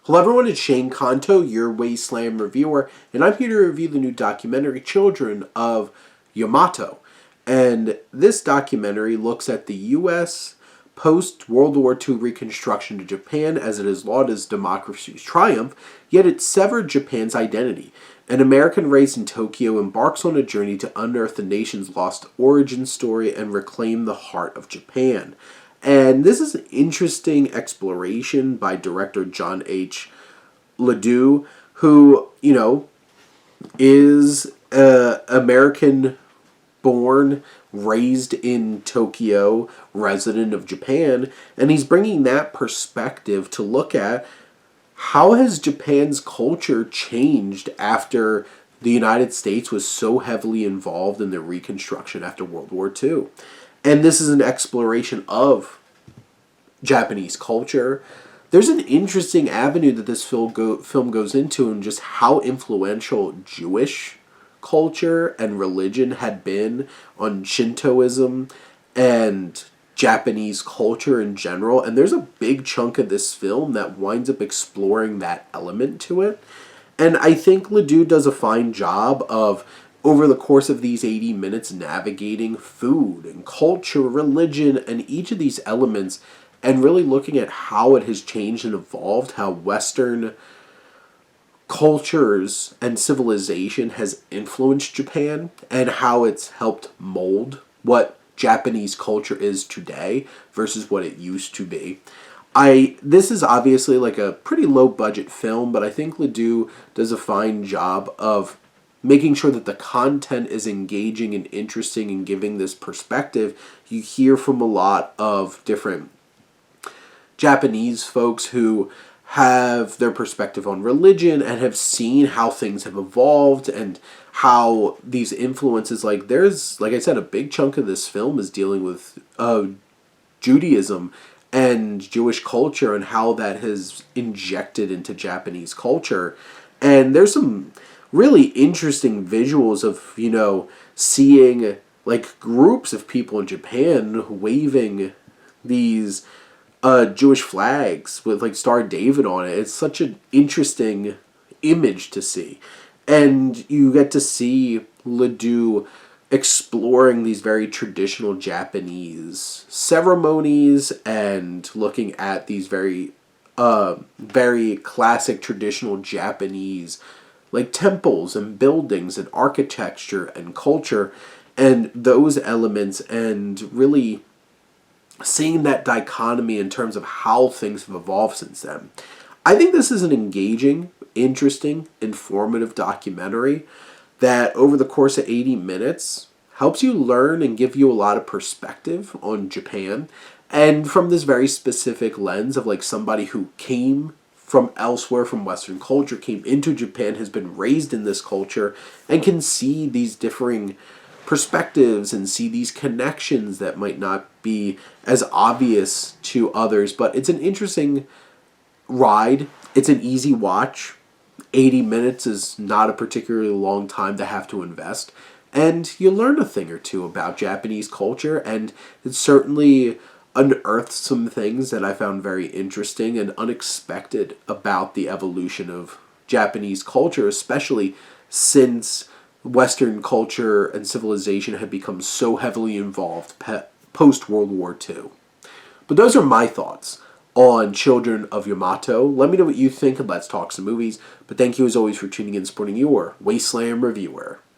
Hello everyone, it's Shane Kanto, your Wasteland reviewer, and I'm here to review the new documentary Children of Yamato. And this documentary looks at the U.S. post-World War II reconstruction to Japan as it is lauded as democracy's triumph, yet it severed Japan's identity. An American raised in Tokyo embarks on a journey to unearth the nation's lost origin story and reclaim the heart of Japan. And this is an interesting exploration by director John H. Lauded, who, is American born, raised in Tokyo, resident of Japan, and he's bringing that perspective to look at how has Japan's culture changed after the United States was so heavily involved in the reconstruction after World War II. And this is an exploration of Japanese culture. There's an interesting avenue that this film goes into, and just how influential Jewish culture and religion had been on Shintoism and Japanese culture in general. And there's a big chunk of this film that winds up exploring that element to it. And I think Lauded does a fine job of, over the course of these 80 minutes, navigating food and culture, religion, and each of these elements, and really looking at how it has changed and evolved, how Western cultures and civilization has influenced Japan, and how it's helped mold what Japanese culture is today versus what it used to be. This is obviously like a pretty low budget film, but I think Lauded does a fine job of making sure that the content is engaging and interesting and giving this perspective. You hear from a lot of different Japanese folks who have their perspective on religion and have seen how things have evolved and how these influences, there's, like I said, a big chunk of this film is dealing with Judaism and Jewish culture and how that has injected into Japanese culture. And there's some really interesting visuals of, seeing groups of people in Japan waving these Jewish flags with Star David on it. It's such an interesting image to see. And you get to see Lauded exploring these very traditional Japanese ceremonies and looking at these very classic traditional Japanese temples and buildings and architecture and culture and those elements, and really seeing that dichotomy in terms of how things have evolved since then. I think this is an engaging, interesting, informative documentary that over the course of 80 minutes helps you learn and give you a lot of perspective on Japan, and from this very specific lens of somebody who came from elsewhere, from Western culture, came into Japan, has been raised in this culture, and can see these differing perspectives and see these connections that might not be as obvious to others. But it's an interesting ride. It's an easy watch. 80 minutes is not a particularly long time to have to invest. And you learn a thing or two about Japanese culture, and it certainly unearthed some things that I found very interesting and unexpected about the evolution of Japanese culture, especially since Western culture and civilization had become so heavily involved post-World War II. But those are my thoughts on Children of Yamato. Let me know what you think, and let's talk some movies. But thank you as always for tuning in and supporting your Wasteland reviewer.